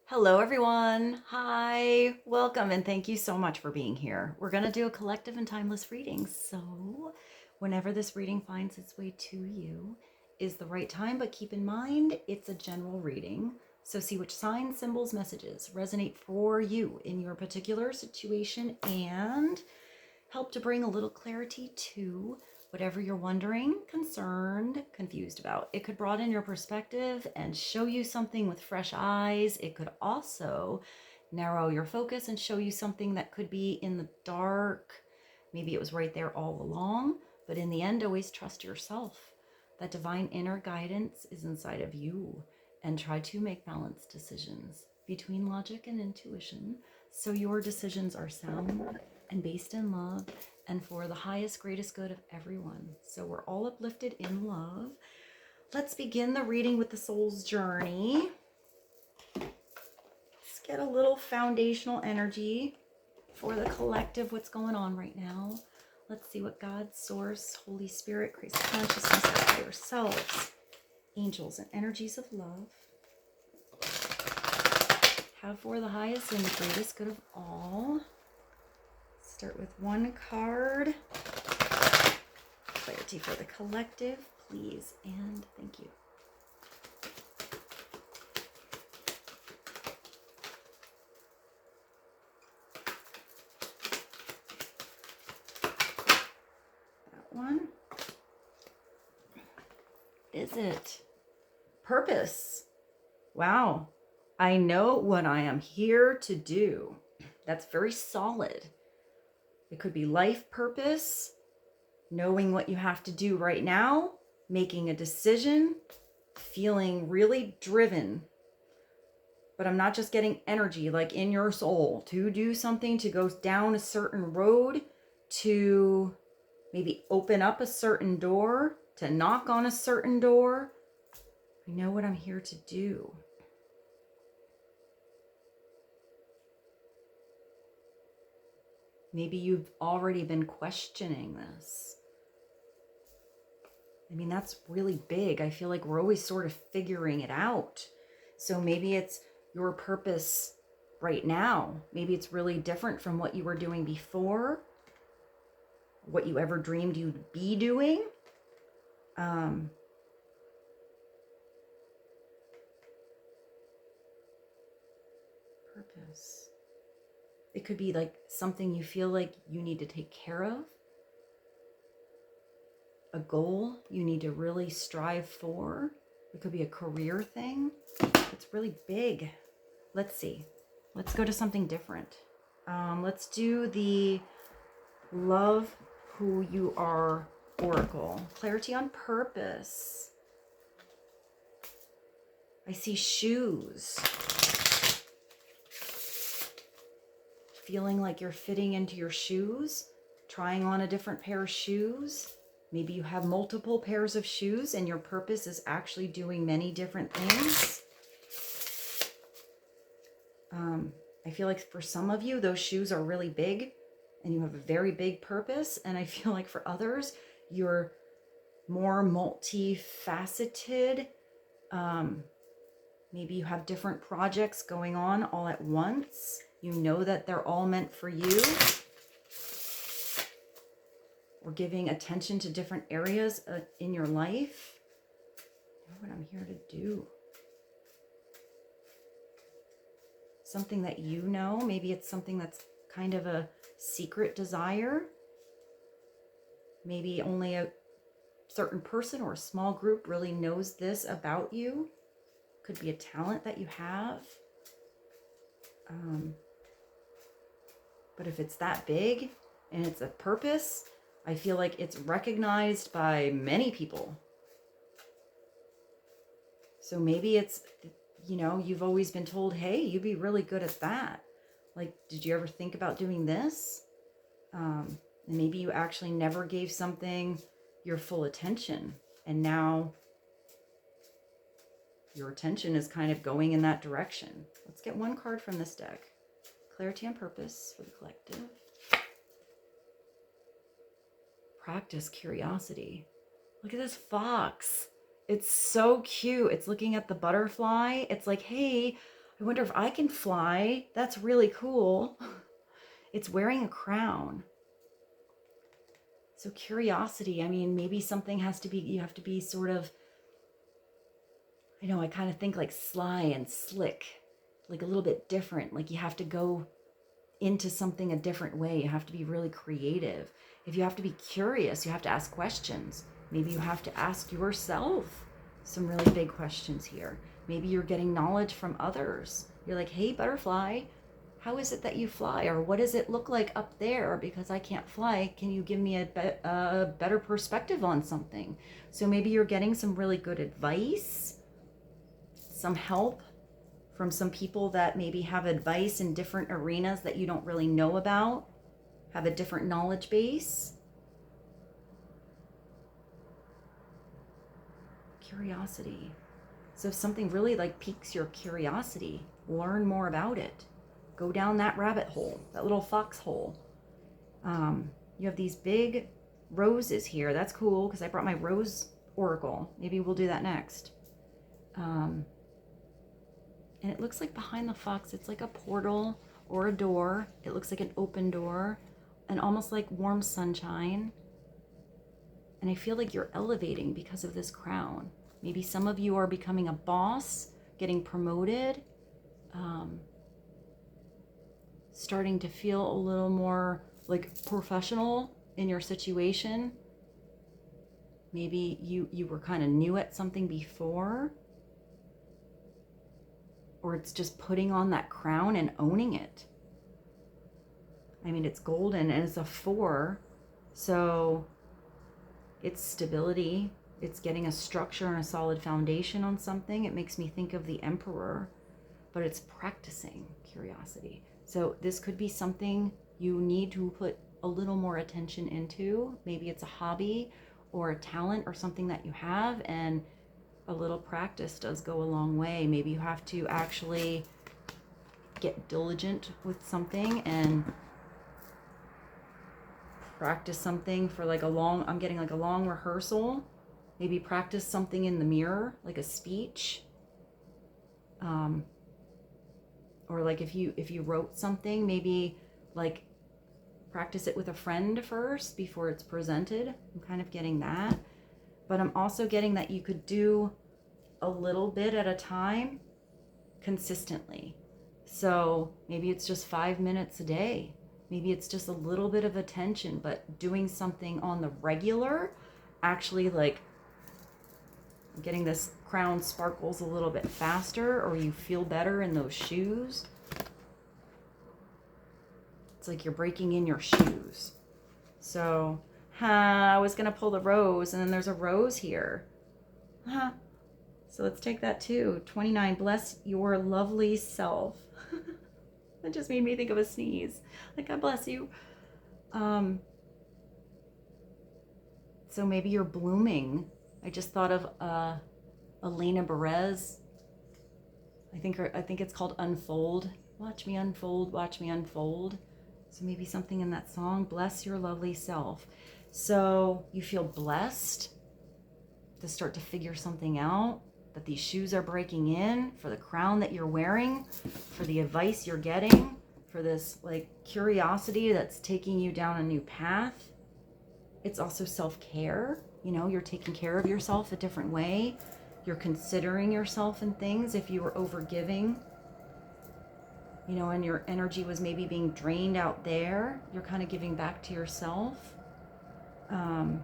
Hello, everyone. Hi, welcome, and thank you so much for being here. We're going to do a collective and timeless reading. So, whenever this reading finds its way to you is the right time, but keep in mind it's a general reading. So, see which signs, symbols, messages resonate for you in your particular situation and help to bring a little clarity to whatever you're wondering, concerned, confused about. It could broaden your perspective and show you something with fresh eyes. It could also narrow your focus and show you something that could be in the dark. Maybe it was right there all along, but in the end, always trust yourself. That divine inner guidance is inside of you, and try to make balanced decisions between logic and intuition so your decisions are sound and based in love and for the highest, greatest good of everyone. So we're all uplifted in love. Let's begin the reading with the soul's journey. Let's get a little foundational energy for the collective, what's going on right now. Let's see what God, Source, Holy Spirit, Christ consciousness, our higher selves, angels, and energies of love have for the highest and the greatest good of all. Start with one card. Clarity for the collective, please, and thank you. That one. Is it? Purpose. Wow. I know what I am here to do. That's very solid. It could be life purpose, knowing what you have to do right now, making a decision, feeling really driven. But I'm not just getting energy, like in your soul, to do something, to go down a certain road, to maybe open up a certain door, to knock on a certain door. I know what I'm here to do. Maybe you've already been questioning this. I mean, that's really big. I feel like we're always sort of figuring it out. So maybe it's your purpose right now. Maybe it's really different from what you were doing before, what you ever dreamed you'd be doing. Purpose. It could be like something you feel like you need to take care of, a goal you need to really strive for. It could be a career thing. It's really big. Let's see. Let's go to something different. Let's do the Love Who You Are Oracle. Clarity on purpose. I see shoes. Feeling like you're fitting into your shoes, trying on a different pair of shoes. Maybe you have multiple pairs of shoes and your purpose is actually doing many different things. I feel like for some of you, those shoes are really big and you have a very big purpose. And I feel like for others, you're more multifaceted. Maybe you have different projects going on all at once. You know that they're all meant for you. Or giving attention to different areas in your life. I know what I'm here to do. Something that you know. Maybe it's something that's kind of a secret desire. Maybe only a certain person or a small group really knows this about you. Could be a talent that you have. But if it's that big and it's a purpose, I feel like it's recognized by many people. So maybe it's, you know, you've always been told, hey, you'd be really good at that. Like, did you ever think about doing this? And maybe you actually never gave something your full attention. And now your attention is kind of going in that direction. Let's get one card from this deck. Clarity and purpose for the collective. Practice curiosity. Look at this fox. It's so cute. It's looking at the butterfly. It's like, hey, I wonder if I can fly. That's really cool. It's wearing a crown. So curiosity, I mean, maybe something has to be, you have to be sort of, I know, I kind of think like sly and slick, like a little bit different. Like you have to go into something a different way. You have to be really creative. If you have to be curious, you have to ask questions. Maybe you have to ask yourself some really big questions here. Maybe you're getting knowledge from others. You're like, hey, butterfly, how is it that you fly? Or what does it look like up there? Because I can't fly. Can you give me a better perspective on something? So maybe you're getting some really good advice, some help from some people that maybe have advice in different arenas that you don't really know about, have a different knowledge base. Curiosity. So if something really like piques your curiosity, learn more about it. Go down that rabbit hole, that little foxhole. You have these big roses here. That's cool because I brought my rose oracle. Maybe we'll do that next. And it looks like behind the fox, it's like a portal or a door. It looks like an open door and almost like warm sunshine. And I feel like you're elevating because of this crown. Maybe some of you are becoming a boss, getting promoted, starting to feel a little more like professional in your situation. Maybe you were kind of new at something before, or it's just putting on that crown and owning it. I mean, it's golden and it's a 4, so it's stability. It's getting a structure and a solid foundation on something. It makes me think of the emperor, but it's practicing curiosity. So this could be something you need to put a little more attention into. Maybe it's a hobby or a talent or something that you have, and a little practice does go a long way. Maybe you have to actually get diligent with something and practice something for like a long, I'm getting like a long rehearsal. Maybe practice something in the mirror, like a speech. Or like if you wrote something, maybe like practice it with a friend first before it's presented. I'm kind of getting that. But I'm also getting that you could do a little bit at a time consistently. So maybe it's just 5 minutes a day. Maybe it's just a little bit of attention, but doing something on the regular, actually like getting this crown sparkles a little bit faster, or you feel better in those shoes. It's like you're breaking in your shoes. So, I was going to pull the rose, and then there's a rose here. So let's take that too. 29, bless your lovely self. That just made me think of a sneeze. Like, God bless you. So maybe you're blooming. I just thought of Elena Perez. I think it's called Unfold. Watch me unfold, watch me unfold. So maybe something in that song, bless your lovely self. So you feel blessed to start to figure something out, that these shoes are breaking in, for the crown that you're wearing, for the advice you're getting, for this like curiosity that's taking you down a new path. It's also self-care. You know, you're taking care of yourself a different way. You're considering yourself in things. If you were overgiving, you know, and your energy was maybe being drained out there, you're kind of giving back to yourself. I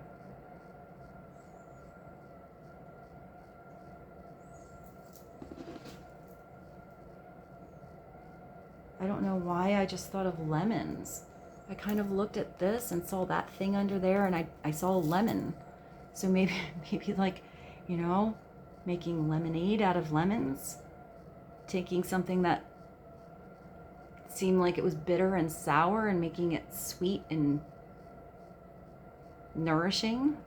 don't know why I just thought of lemons. I kind of looked at this and saw that thing under there, and I saw a lemon. So maybe like, you know, making lemonade out of lemons, taking something that seemed like it was bitter and sour and making it sweet and nourishing.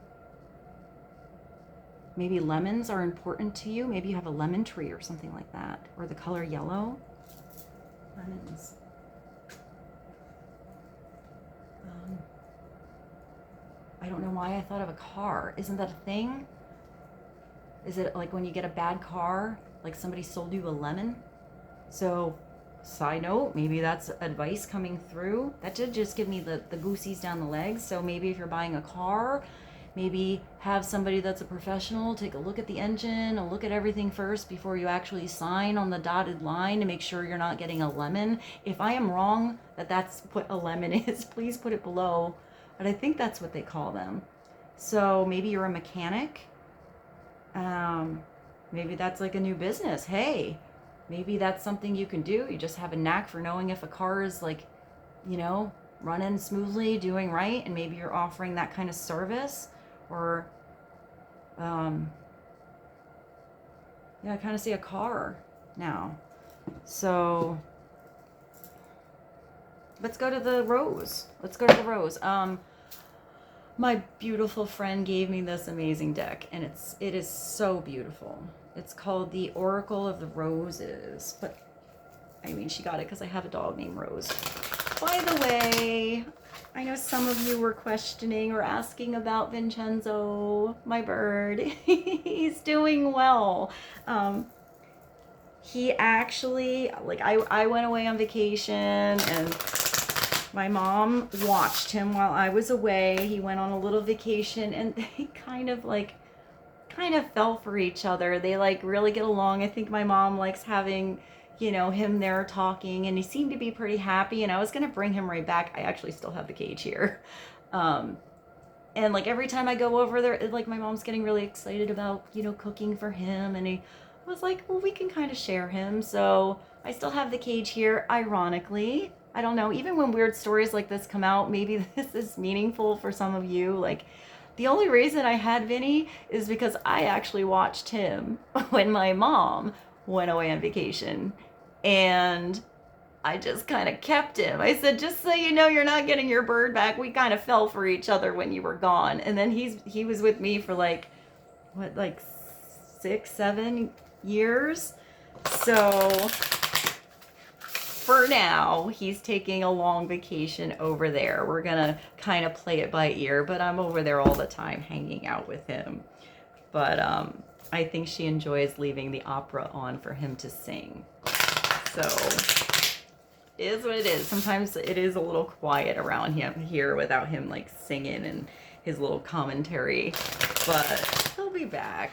Maybe lemons are important to you. Maybe you have a lemon tree or something like that, or the color yellow. Lemons. I don't know why I thought of a car. Isn't that a thing? Is it like when you get a bad car, like somebody sold you a lemon? So, side note, maybe that's advice coming through. That did just give me the goosies down the legs. So maybe if you're buying a car, maybe have somebody that's a professional take a look at the engine, a look at everything first before you actually sign on the dotted line to make sure you're not getting a lemon. If I am wrong that that's what a lemon is, please put it below. But I think that's what they call them. So maybe you're a mechanic. Maybe that's like a new business. Hey, maybe that's something you can do. You just have a knack for knowing if a car is like, running smoothly, doing right, and maybe you're offering that kind of service. Or, I kind of see a car now. So, let's go to the rose. My beautiful friend gave me this amazing deck, and it is so beautiful. It's called the Oracle of the Roses, but I mean, she got it because I have a dog named Rose. By the way, I know some of you were questioning or asking about Vincenzo, my bird. He's doing well. He actually, I went away on vacation, and my mom watched him while I was away. He went on a little vacation, and they kind of fell for each other. They really get along. I think my mom likes having, him there talking, and he seemed to be pretty happy, and I was going to bring him right back. I actually still have the cage here. And every time I go over there, my mom's getting really excited about, cooking for him, and I was like, well, we can kind of share him. So I still have the cage here, ironically. I don't know, even when weird stories like this come out, maybe this is meaningful for some of you. The only reason I had Vinny is because I actually watched him when my mom went away on vacation. And I just kind of kept him. I said, just so you know, you're not getting your bird back. We kind of fell for each other when you were gone. And then he was with me for 6-7 years. So for now, he's taking a long vacation over there. We're gonna kind of play it by ear, but I'm over there all the time hanging out with him. But I think she enjoys leaving the opera on for him to sing. So it is what it is. Sometimes it is a little quiet around him here without him singing and his little commentary, but he'll be back.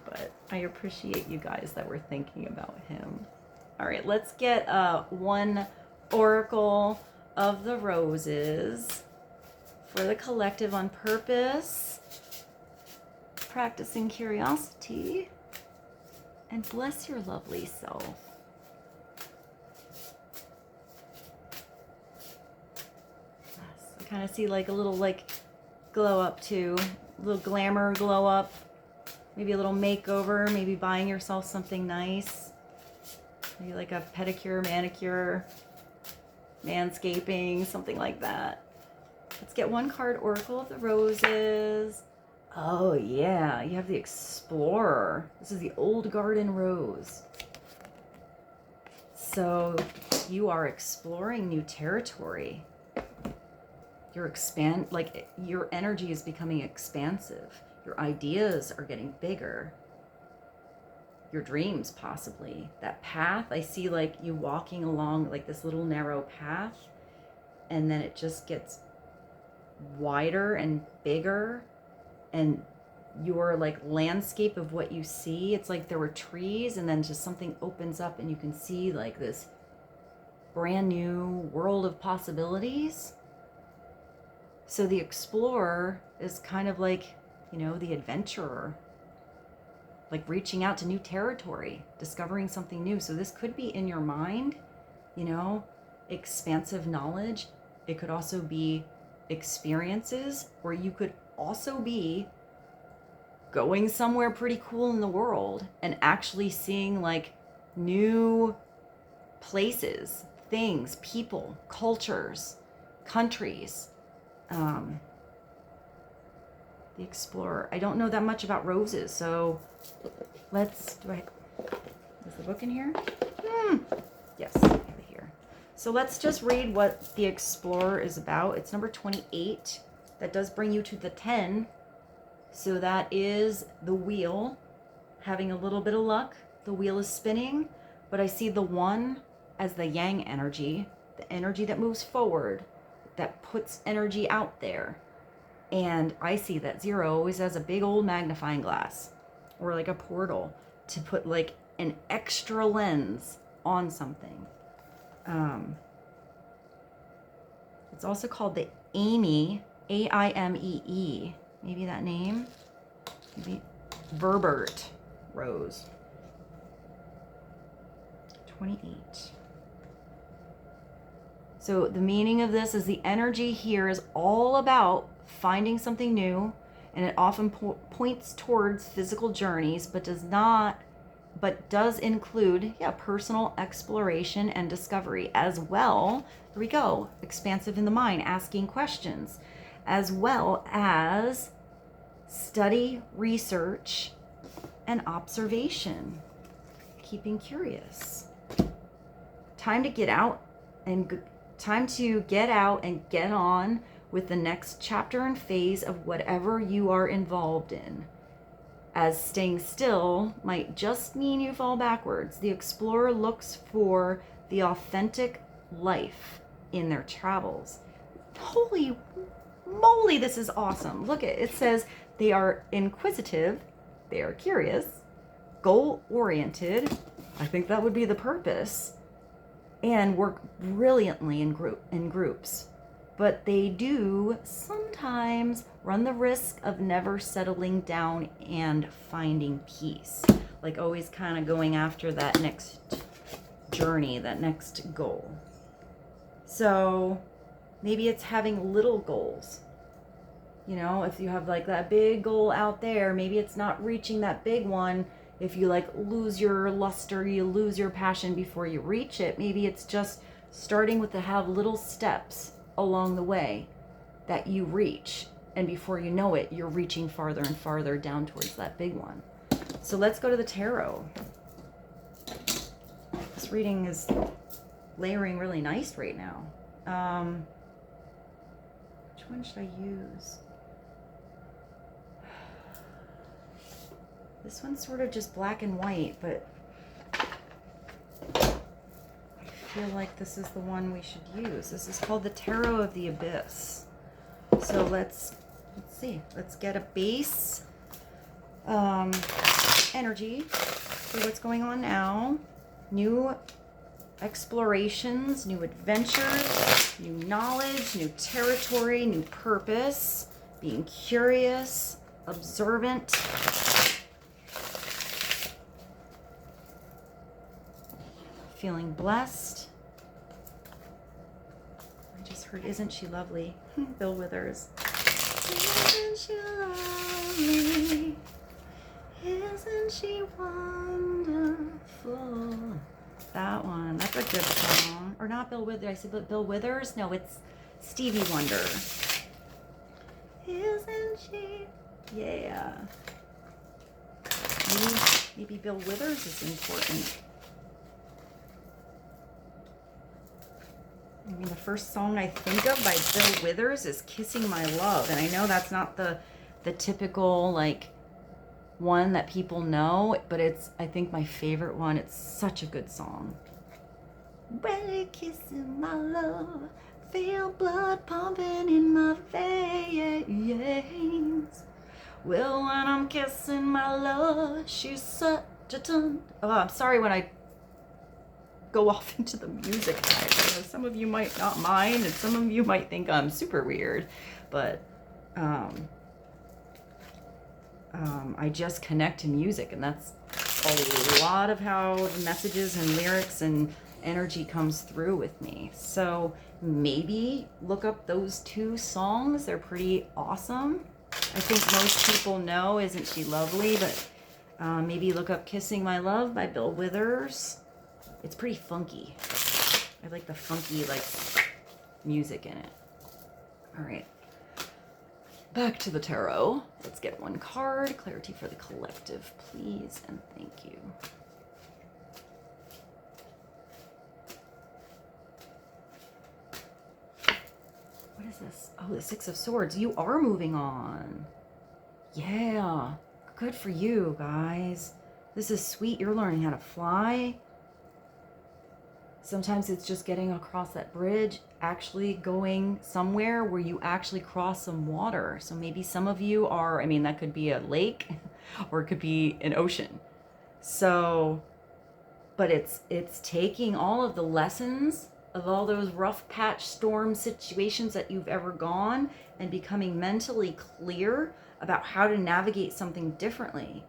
But I appreciate you guys that were thinking about him. All right, let's get one Oracle of the Roses for the collective on purpose. Practicing curiosity. And bless your lovely self. Yes, I kind of see a little glow up too. A little glamour glow up. Maybe a little makeover. Maybe buying yourself something nice. Maybe a pedicure, manicure, manscaping, something like that. Let's get one card, Oracle of the Roses. Oh yeah, you have the Explorer. This is the Old Garden Rose. So you are exploring new territory. You're your energy is becoming expansive. Your ideas are getting bigger. Your dreams, possibly. That path, I see you walking along this little narrow path, and then it just gets wider and bigger, and your landscape of what you see, it's there were trees, and then just something opens up and you can see this brand new world of possibilities. So the explorer is kind of the adventurer, reaching out to new territory, discovering something new. So this could be in your mind, expansive knowledge. It could also be experiences, or you could also be going somewhere pretty cool in the world and actually seeing new places, things, people, cultures, countries. The Explorer. I don't know that much about roses, so is the book in here? Yes, I have it here. So let's just read what the Explorer is about. It's number 28. That does bring you to the 10. So that is the wheel having a little bit of luck. The wheel is spinning, but I see the 1 as the yang energy, the energy that moves forward, that puts energy out there. And I see that 0 always has a big old magnifying glass or like a portal to put like an extra lens on something. It's also called the Amy, Aimee. Maybe that name? Maybe Verbert Rose. 28. So the meaning of this is the energy here is all about finding something new, and it often points towards physical journeys, but does include personal exploration and discovery as well. Here we go. Expansive in the mind, asking questions, as well as study, research, and observation. Keeping curious. Time to get out and get on with the next chapter and phase of whatever you are involved in. As staying still might just mean you fall backwards. The explorer looks for the authentic life in their travels. Holy moly, this is awesome. Look, it says they are inquisitive, they are curious, goal-oriented. I think that would be the purpose. And work brilliantly in groups. But they do sometimes run the risk of never settling down and finding peace. Like always kind of going after that next journey, that next goal. So maybe it's having little goals. You know, if you have like that big goal out there, maybe it's not reaching that big one. If you like lose your luster, you lose your passion before you reach it. Maybe it's just starting with to have little steps along the way that you reach, and before you know it, you're reaching farther and farther down towards that big one. So let's go to the tarot. This reading is layering really nice right now. Which one should I use? This one's sort of just black and white, but I feel like this is the one we should use. This is called the Tarot of the Abyss. So let's see. Let's get a base energy for what's going on now. New explorations, new adventures, new knowledge, new territory, new purpose, being curious, observant. Feeling blessed. I just heard, isn't she lovely? Bill Withers. Isn't she lovely? Isn't she wonderful? That one. That's a good song. Or not Bill Withers. I said Bill Withers? No, it's Stevie Wonder. Isn't she? Yeah. Maybe Bill Withers is important. I mean, the first song I think of by Bill Withers is Kissing My Love. And I know that's not the typical, like, one that people know, but it's, I think, my favorite one. It's such a good song. Well, kissing my love, feel blood pumping in my veins. Well, when I'm kissing my love, she's such a ton. Oh, I'm sorry when I go off into the music side. I know some of you might not mind, and some of you might think I'm super weird, but I just connect to music, and that's a lot of how messages and lyrics and energy comes through with me. So maybe look up those two songs. They're pretty awesome. I think most people know Isn't She Lovely, but maybe look up Kissing My Love by Bill Withers. It's pretty funky. I like the funky, like, music in it. All right. Back to the tarot. Let's get one card. Clarity for the collective, please, and thank you. What is this? Oh, the Six of Swords. You are moving on. Yeah. Good for you, guys. This is sweet. You're learning how to fly. Sometimes it's just getting across that bridge, actually going somewhere where you actually cross some water. So maybe some of you are, I mean, that could be a lake or it could be an ocean. So, but it's taking all of the lessons of all those rough patch storm situations that you've ever gone and becoming mentally clear about how to navigate something differently.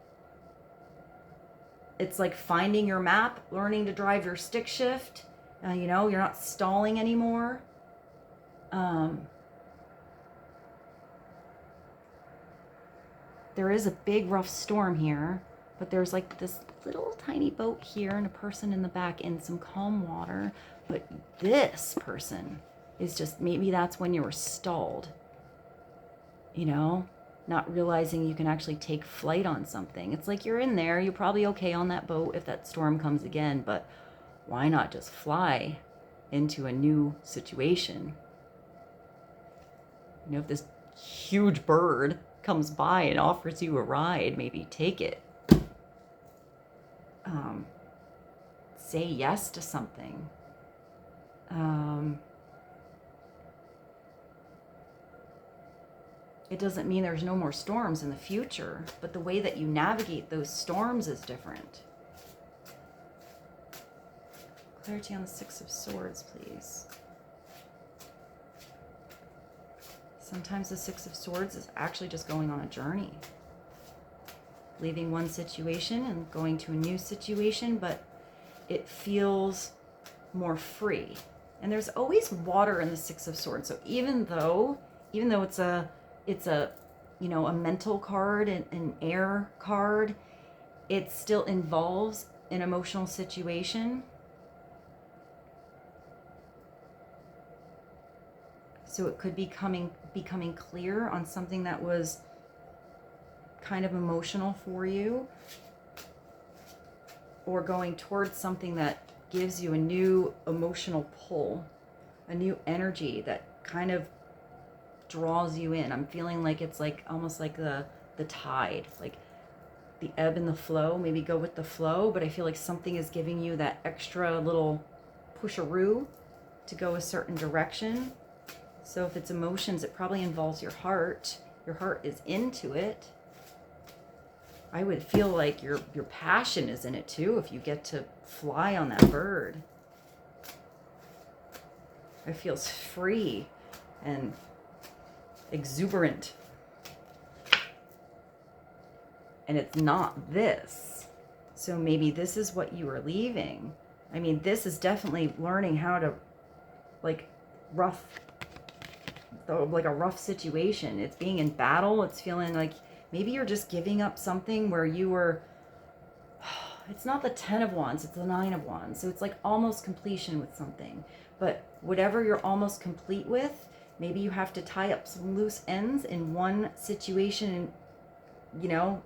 It's like finding your map, learning to drive your stick shift. You know, you're not stalling anymore. There is a big rough storm here, but there's like this little tiny boat here and a person in the back in some calm water. But this person is just, maybe that's when you were stalled. You know, not realizing you can actually take flight on something. It's like you're in there, you're probably okay on that boat if that storm comes again, but why not just fly into a new situation? You know, if this huge bird comes by and offers you a ride, maybe take it. Say yes to something. It doesn't mean there's no more storms in the future, but the way that you navigate those storms is different. Clarity on the Six of Swords, please. Sometimes the Six of Swords is actually just going on a journey. Leaving one situation and going to a new situation, but it feels more free. And there's always water in the Six of Swords. So even though it's a you know, a mental card and an air card, it still involves an emotional situation. So it could be becoming clear on something that was kind of emotional for you, or going towards something that gives you a new emotional pull, a new energy that kind of draws you in. I'm feeling like it's like almost like the tide, like the ebb and the flow. Maybe go with the flow, but I feel like something is giving you that extra little pusharoo to go a certain direction. So if it's emotions, it probably involves your heart. Your heart is into it. I would feel like your passion is in it too if you get to fly on that bird. It feels free and exuberant. And it's not this. So maybe this is what you are leaving. I mean, this is definitely learning how to, like, like a rough situation. It's being in battle. It's feeling like maybe you're just giving up something where you were, it's not the 10 of Wands, it's the 9 of Wands. So it's like almost completion with something. But whatever you're almost complete with, maybe you have to tie up some loose ends in one situation, and, you know,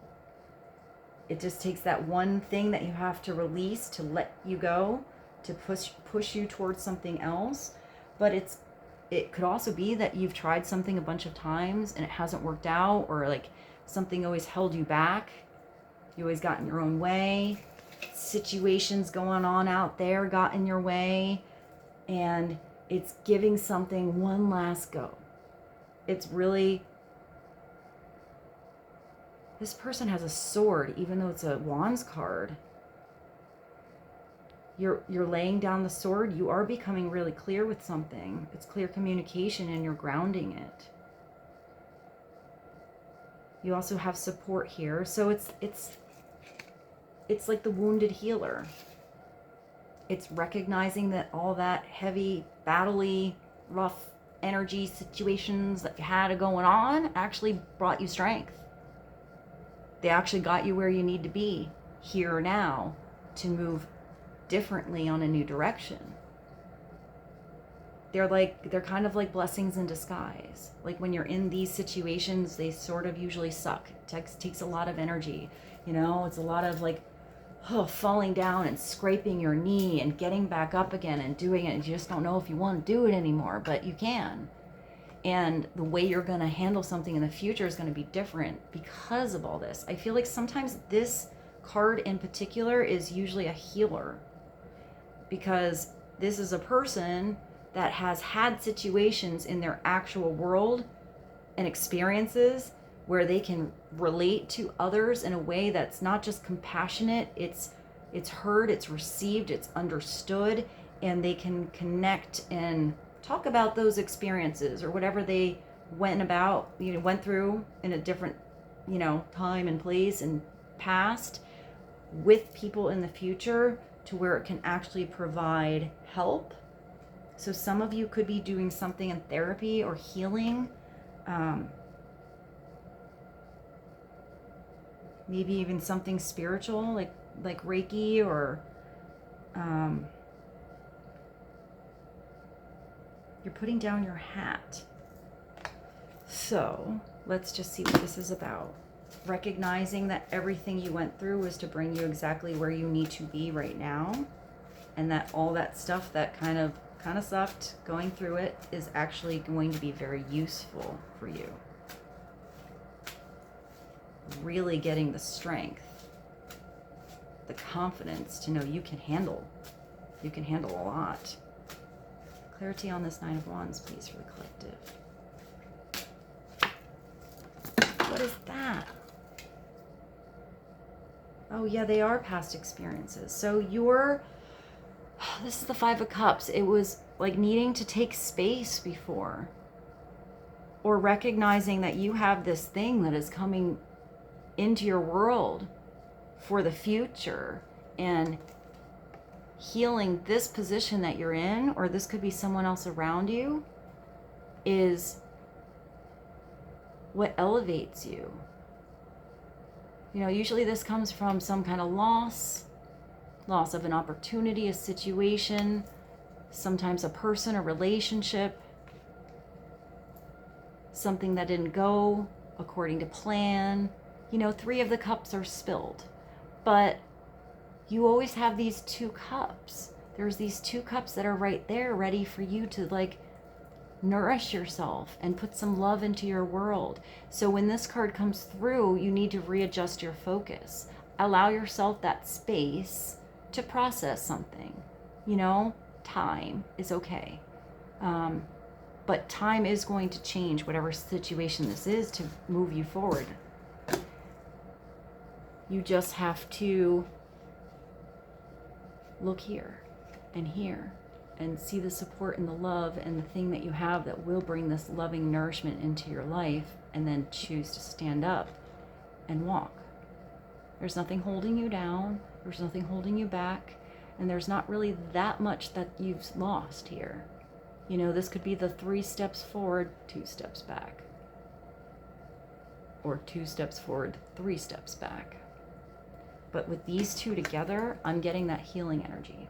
it just takes that one thing that you have to release, to let you go, to push you towards something else. But it could also be that you've tried something a bunch of times and it hasn't worked out, or like something always held you back. You always got in your own way. Situations going on out there got in your way, and it's giving something one last go. It's really, this person has a sword, even though it's a Wands card. You're laying down the sword. You are becoming really clear with something. It's clear communication, and you're grounding it. You also have support here. So it's like the wounded healer. It's recognizing that all that heavy, battle-y, rough energy situations that you had going on actually brought you strength. They actually got you where you need to be here now to move differently on a new direction. They're kind of like blessings in disguise. Like when you're in these situations, they sort of usually suck. It takes a lot of energy. You know, it's a lot of like, falling down and scraping your knee and getting back up again and doing it. And you just don't know if you want to do it anymore, but you can. And the way you're going to handle something in the future is going to be different because of all this. I feel like sometimes this card in particular is usually a healer, because This is a person that has had situations in their actual world and experiences where they can relate to others in a way that's not just compassionate, it's heard, it's received, it's understood, and they can connect and talk about those experiences or whatever they went through in a different, time and place and past with people in the future to where it can actually provide help. So some of you could be doing something in therapy or healing, maybe even something spiritual like Reiki or you're putting down your hat. So let's just see what this is about. Recognizing that everything you went through was to bring you exactly where you need to be right now, and that all that stuff that kind of sucked going through it is actually going to be very useful for you. Really getting the strength, the confidence to know you can handle a lot. Clarity on this Nine of Wands, please, for the collective. What is that? Oh yeah, they are past experiences. So this is the Five of Cups. It was like needing to take space before, or recognizing that you have this thing that is coming into your world for the future, and healing this position that you're in, or this could be someone else around you, is what elevates you. Usually this comes from some kind of loss of an opportunity, a situation, sometimes a person, a relationship, something that didn't go according to plan. Three of the cups are spilled, but you always have these two cups. There's these two cups that are right there ready for you to nourish yourself and put some love into your world. So when this card comes through, you need to readjust your focus. Allow yourself that space to process something. Time is okay. But time is going to change whatever situation this is to move you forward. You just have to look here and see the support and the love and the thing that you have that will bring this loving nourishment into your life, and then choose to stand up and walk. There's nothing holding you down. There's nothing holding you back. And there's not really that much that you've lost here. This could be the 3 steps forward, 2 steps back. Or 2 steps forward, 3 steps back. But with these two together, I'm getting that healing energy.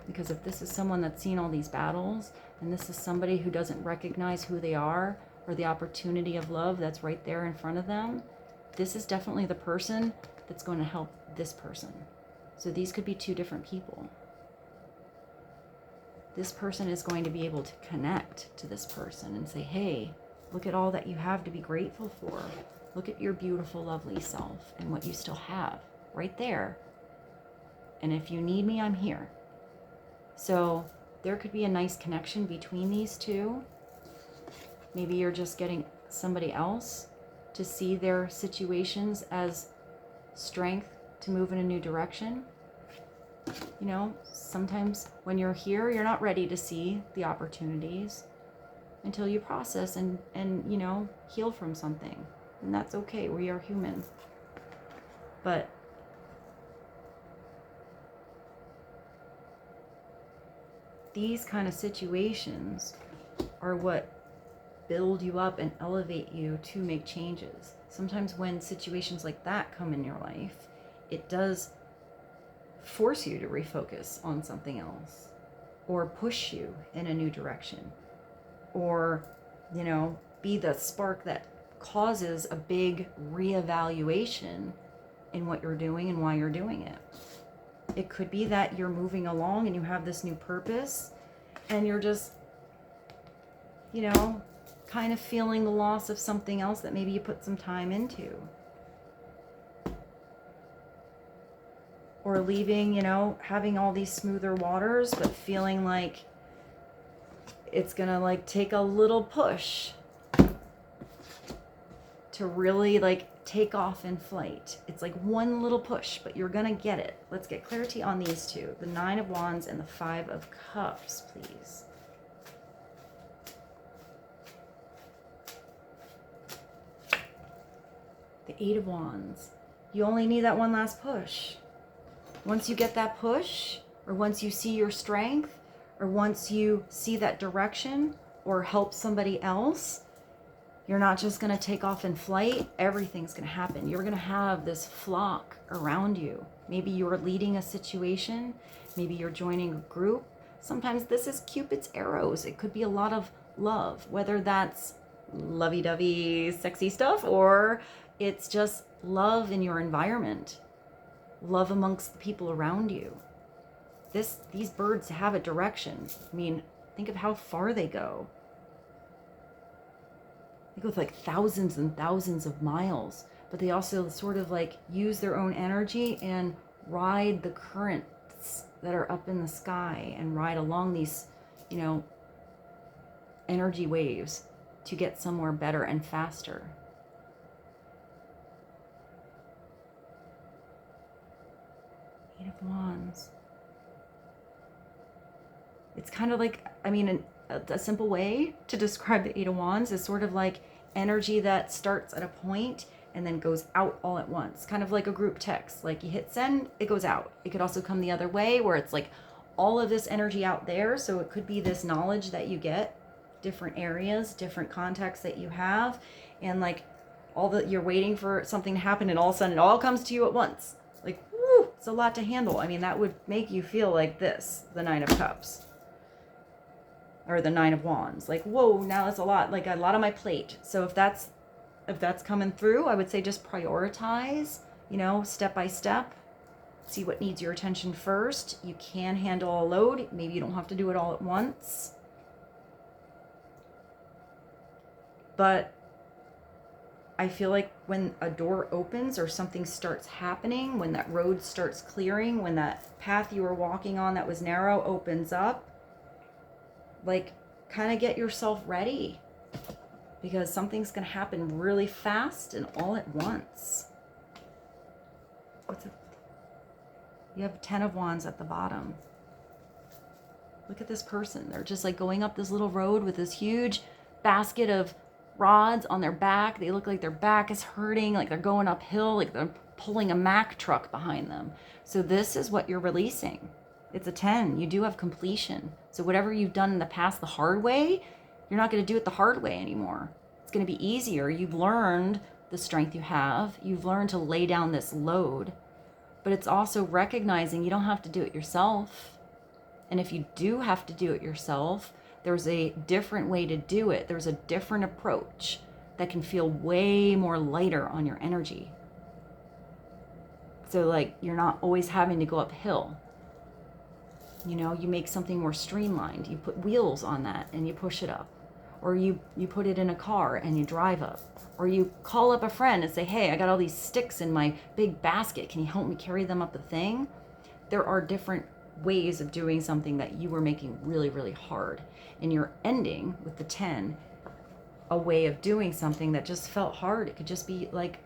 Because if this is someone that's seen all these battles, and this is somebody who doesn't recognize who they are or the opportunity of love that's right there in front of them, this is definitely the person that's going to help this person. So these could be 2 different people. This person is going to be able to connect to this person and say, hey, look at all that you have to be grateful for. Look at your beautiful, lovely self and what you still have right there. And if you need me, I'm here. So there could be a nice connection between these two. Maybe you're just getting somebody else to see their situations as strength to move in a new direction. Sometimes when you're here, you're not ready to see the opportunities until you process and heal from something. And that's okay. We are human. But these kind of situations are what build you up and elevate you to make changes. Sometimes when situations like that come in your life, it does force you to refocus on something else, or push you in a new direction, or be the spark that causes a big reevaluation in what you're doing and why you're doing it. It could be that you're moving along and you have this new purpose, and you're just kind of feeling the loss of something else that maybe you put some time into. or leaving, you know, having all these smoother waters, but feeling like it's gonna like take a little push to really like take off in flight. It's like one little push, but you're gonna get it. Let's get clarity on these two, the 9 of Wands and the 5 of Cups, please. The 8 of Wands. You only need that one last push. Once you get that push, or once you see your strength, or once you see that direction, or help somebody else, you're not just going to take off in flight. Everything's going to happen. You're going to have this flock around you. Maybe you're leading a situation. Maybe you're joining a group. Sometimes this is Cupid's arrows. It could be a lot of love, whether that's lovey-dovey, sexy stuff, or it's just love in your environment, love amongst the people around you. These birds have a direction. I mean, think of how far they go. They go with like thousands and thousands of miles, but they also sort of like use their own energy and ride the currents that are up in the sky and ride along these, you know, energy waves to get somewhere better and faster. Eight of Wands. It's kind of like, I mean, a simple way to describe the 8 of Wands is sort of like energy that starts at a point and then goes out all at once. Kind of like a group text. Like you hit send, it goes out. It could also come the other way where it's like all of this energy out there. So it could be this knowledge that you get, different areas, different contacts that you have, and like all that you're waiting for something to happen and all of a sudden it all comes to you at once. Like, woo, it's a lot to handle. I mean, that would make you feel like this, the 9 of Cups. Or the 9 of Wands. Like, whoa, now it's a lot on my plate. So if that's coming through, I would say just prioritize, you know, step by step. See what needs your attention first. You can handle a load. Maybe you don't have to do it all at once. But I feel like when a door opens or something starts happening, when that road starts clearing, when that path you were walking on that was narrow opens up, like, kind of get yourself ready, because something's going to happen really fast and all at once. You have 10 of Wands at the bottom. Look at this person. They're just like going up this little road with this huge basket of rods on their back. They look like their back is hurting, like they're going uphill, like they're pulling a Mack truck behind them. So this is what you're releasing. It's a 10. You do have completion. So whatever you've done in the past the hard way, you're not going to do it the hard way anymore. It's going to be easier. You've learned the strength you have. You've learned to lay down this load. But it's also recognizing you don't have to do it yourself. And if you do have to do it yourself, there's a different way to do it. There's a different approach that can feel way more lighter on your energy. So like you're not always having to go uphill. You know, you make something more streamlined. You put wheels on that and you push it up. Or you put it in a car and you drive up. Or you call up a friend and say, hey, I got all these sticks in my big basket. Can you help me carry them up the thing? There are different ways of doing something that you were making really, really hard. And you're ending with the 10, a way of doing something that just felt hard. It could just be like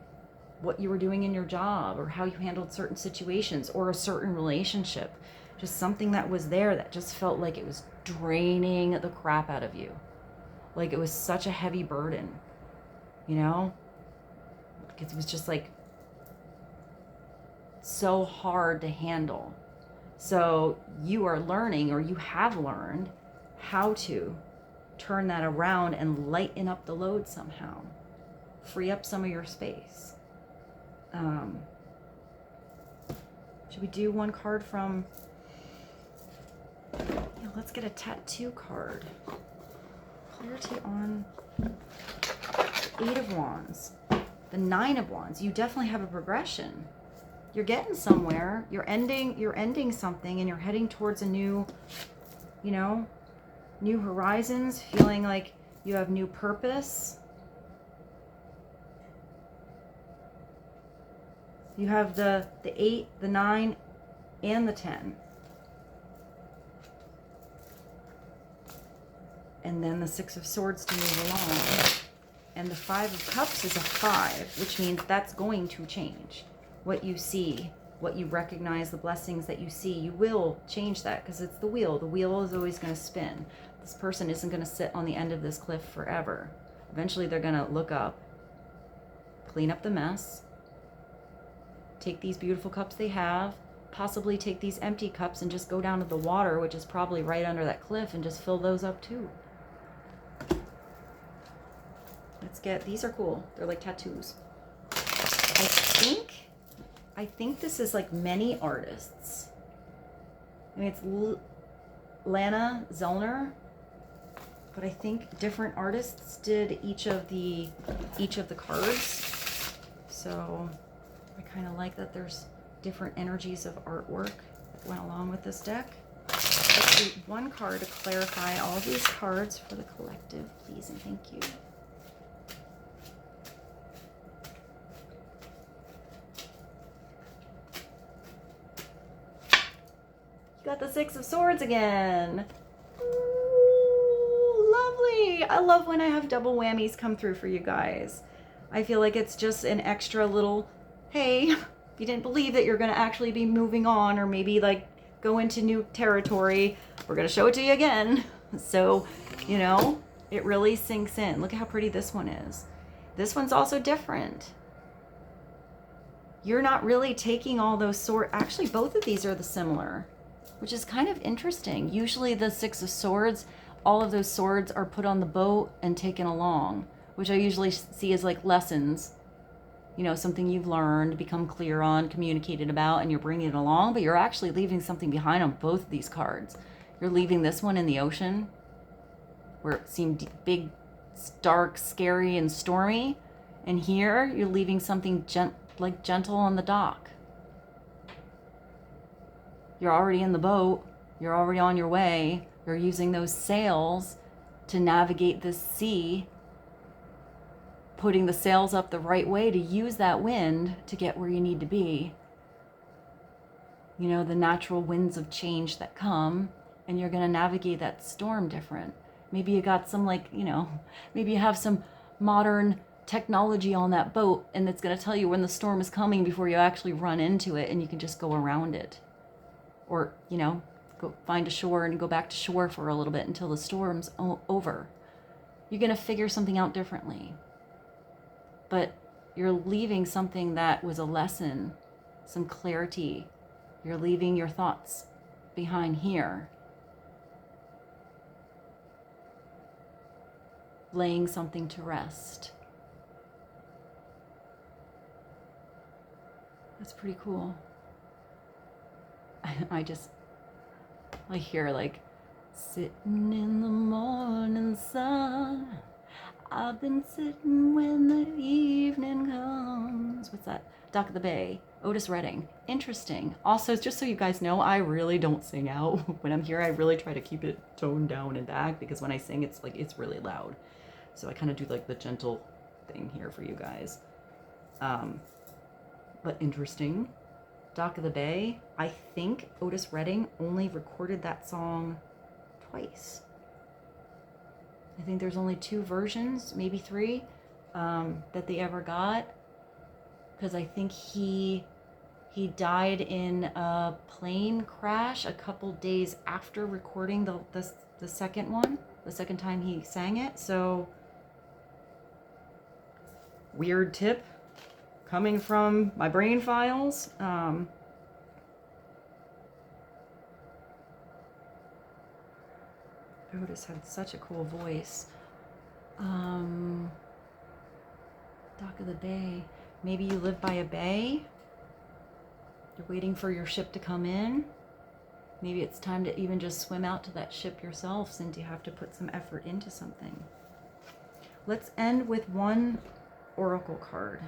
what you were doing in your job, or how you handled certain situations, or a certain relationship. Just something that was there that just felt like it was draining the crap out of you. Like it was such a heavy burden, you know? It was just like so hard to handle. So you are learning, or you have learned, how to turn that around and lighten up the load somehow. Free up some of your space. Should we do one card from... Yeah, let's get a tattoo card. Clarity on 8 of Wands. The 9 of Wands. You definitely have a progression. You're getting somewhere. You're ending something, and you're heading towards a new, you know, new horizons, feeling like you have new purpose. You have the 8, the 9, and the 10. And then the 6 of Swords to move along. And the 5 of Cups is a 5, which means that's going to change. What you see, what you recognize, the blessings that you see, you will change that because it's the wheel. The wheel is always going to spin. This person isn't going to sit on the end of this cliff forever. Eventually they're going to look up, clean up the mess, take these beautiful cups they have, possibly take these empty cups and just go down to the water, which is probably right under that cliff, and just fill those up too. Let's get, these are cool. They're like tattoos. I think this is like many artists. I mean, it's Lana Zellner, but I think different artists did each of the cards. So I kind of like that there's different energies of artwork that went along with this deck. Let's do one card to clarify all of these cards for the collective, please and thank you. Got the 6 of Swords again. Ooh, lovely. I love when I have double whammies come through for you guys. I feel like it's just an extra little, hey, if you didn't believe that you're going to actually be moving on or maybe like go into new territory, we're going to show it to you again. So, you know, it really sinks in. Look at how pretty this one is. This one's also different. You're not really taking all those swords. Actually, both of these are the similar, which is kind of interesting. Usually the 6 of Swords, all of those swords are put on the boat and taken along, which I usually see as like lessons, you know, something you've learned, become clear on, communicated about, and you're bringing it along, but you're actually leaving something behind on both of these cards. You're leaving this one in the ocean, where it seemed big, dark, scary, and stormy, and here you're leaving something gentle on the dock. You're already in the boat, you're already on your way, you're using those sails to navigate this sea, putting the sails up the right way to use that wind to get where you need to be. You know, the natural winds of change that come, and you're going to navigate that storm different. Maybe you got some like, you know, maybe you have some modern technology on that boat and it's going to tell you when the storm is coming before you actually run into it, and you can just go around it. Or, you know, go find a shore and go back to shore for a little bit until the storm's over. You're going to figure something out differently. But you're leaving something that was a lesson, some clarity. You're leaving your thoughts behind here. Laying something to rest. That's pretty cool. I hear like, sitting in the morning sun, I've been sitting when the evening comes. What's that? Dock of the Bay, Otis Redding. Interesting. Also, just so you guys know, I really don't sing out. When I'm here, I really try to keep it toned down and back, because when I sing, it's like, it's really loud. So I kind of do like the gentle thing here for you guys. But interesting. Dock of the Bay. I think Otis Redding only recorded that song twice. I think there's only 2 versions, maybe 3, that they ever got. Because I think he died in a plane crash a couple days after recording the second one, the second time he sang it. So, weird tip coming from my brain files. Otis had such a cool voice. Dock of the Bay. Maybe you live by a bay. You're waiting for your ship to come in. Maybe it's time to even just swim out to that ship yourself, since you have to put some effort into something. Let's end with one oracle card.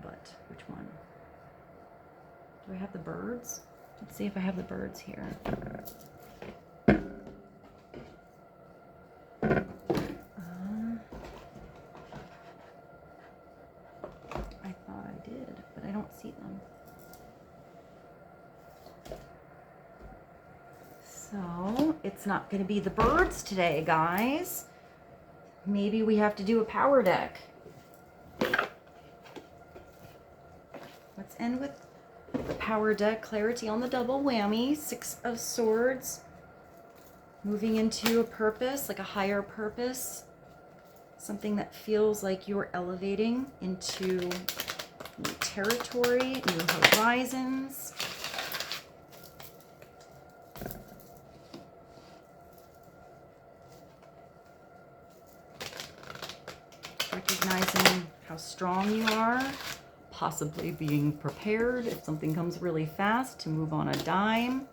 But which one? Do I have the birds? Let's see if I have the birds here. I thought I did, but I don't see them. it's not going to be the birds today, guys. Maybe we have to do a power deck. Let's end with the power deck. Clarity on the double whammy. 6 of Swords. Moving into a purpose, like a higher purpose. Something that feels like you're elevating into new territory, new horizons. Recognizing how strong you are, possibly being prepared if something comes really fast to move on a dime.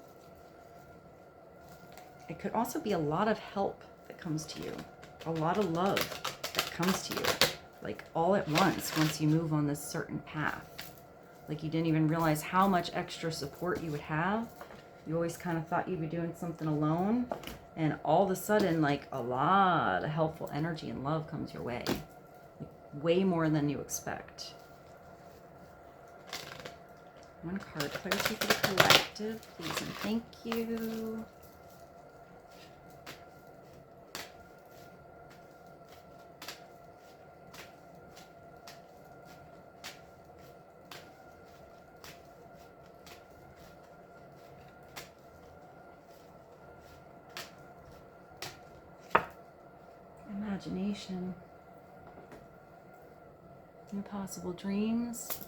It could also be a lot of help that comes to you, a lot of love that comes to you, like all at once you move on this certain path. Like you didn't even realize how much extra support you would have. You always kind of thought you'd be doing something alone, and all of a sudden, like a lot of helpful energy and love comes your way. Way more than you expect. One card, clarity for the collective, please and thank you. Imagination. New possible dreams.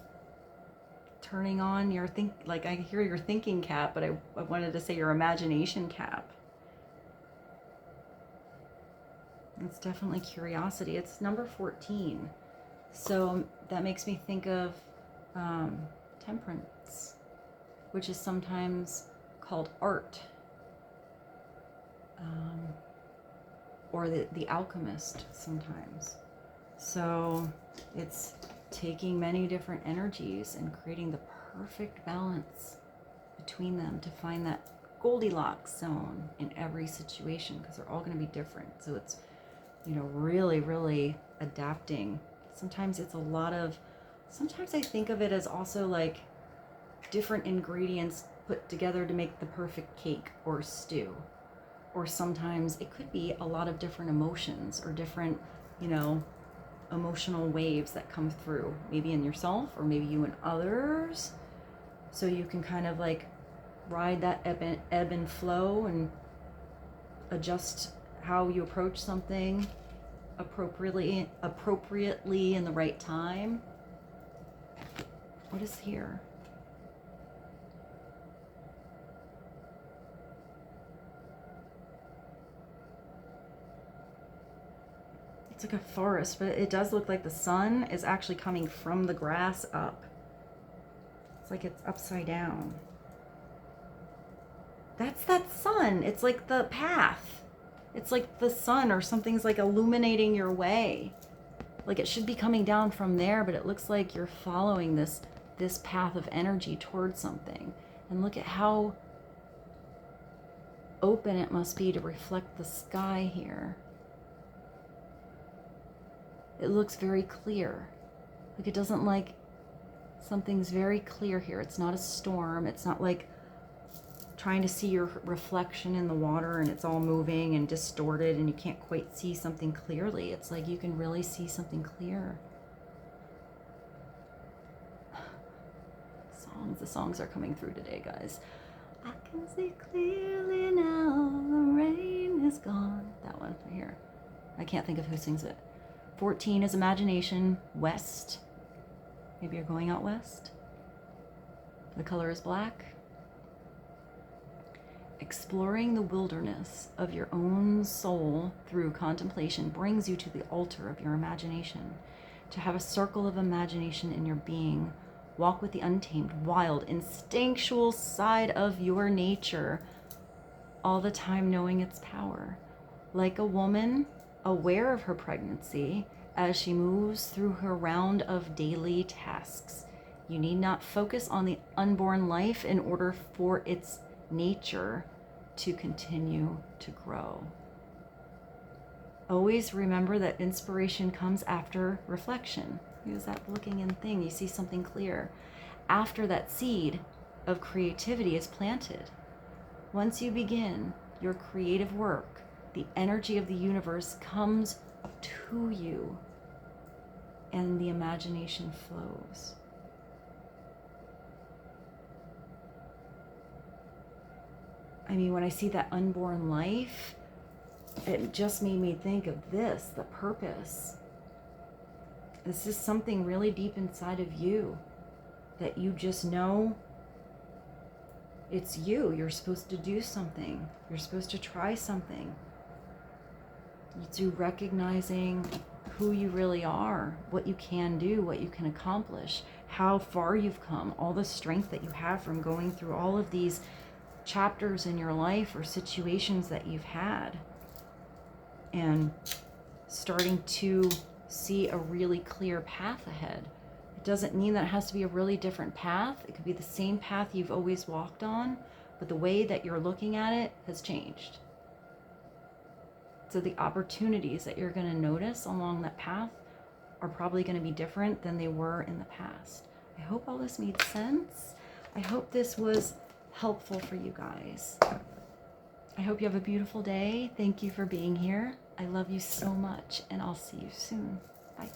Turning on your like I hear your thinking cap, but I wanted to say your imagination cap. It's definitely curiosity. It's number 14. So that makes me think of temperance, which is sometimes called art. Or the alchemist sometimes. So it's taking many different energies and creating the perfect balance between them to find that Goldilocks zone in every situation, because they're all going to be different. So it's, you know, really, really adapting. Sometimes it's a lot of, sometimes I think of it as also like different ingredients put together to make the perfect cake or stew. Or sometimes it could be a lot of different emotions or different, you know, emotional waves that come through, maybe in yourself or maybe you and others. So you can kind of like ride that ebb and flow and adjust how you approach something appropriately in the right time. What is here? It's like a forest, but it does look like the sun is actually coming from the grass up. It's like it's upside down. That's that sun. It's like the path. It's like the sun or something's like illuminating your way. Like it should be coming down from there, but it looks like you're following this path of energy towards something. And look at how open it must be to reflect the sky here. It looks very clear. Like it doesn't like, something's very clear here. It's not a storm. It's not like trying to see your reflection in the water and it's all moving and distorted and you can't quite see something clearly. It's like you can really see something clear. The songs are coming through today, guys. I can see clearly now, the rain is gone. That one right here. I can't think of who sings it. 14 is imagination, west. Maybe you're going out west. The color is black. Exploring the wilderness of your own soul through contemplation brings you to the altar of your imagination. To have a circle of imagination in your being, walk with the untamed, wild, instinctual side of your nature, all the time knowing its power. Like a woman aware of her pregnancy as she moves through her round of daily tasks. You need not focus on the unborn life in order for its nature to continue to grow. Always remember that inspiration comes after reflection. Use that looking in thing. You see something clear. After that seed of creativity is planted. Once you begin, your creative work, the energy of the universe comes to you and the imagination flows. I mean, when I see that unborn life, it just made me think of this, the purpose. This is something really deep inside of you that you just know it's you. You're supposed to do something. You're supposed to try something. It's you recognizing who you really are, what you can do, what you can accomplish, how far you've come, all the strength that you have from going through all of these chapters in your life or situations that you've had, and starting to see a really clear path ahead. It doesn't mean that it has to be a really different path. It could be the same path you've always walked on, but the way that you're looking at it has changed. So the opportunities that you're going to notice along that path are probably going to be different than they were in the past. I hope all this made sense. I hope this was helpful for you guys. I hope you have a beautiful day. Thank you for being here. I love you so much, and I'll see you soon. Bye.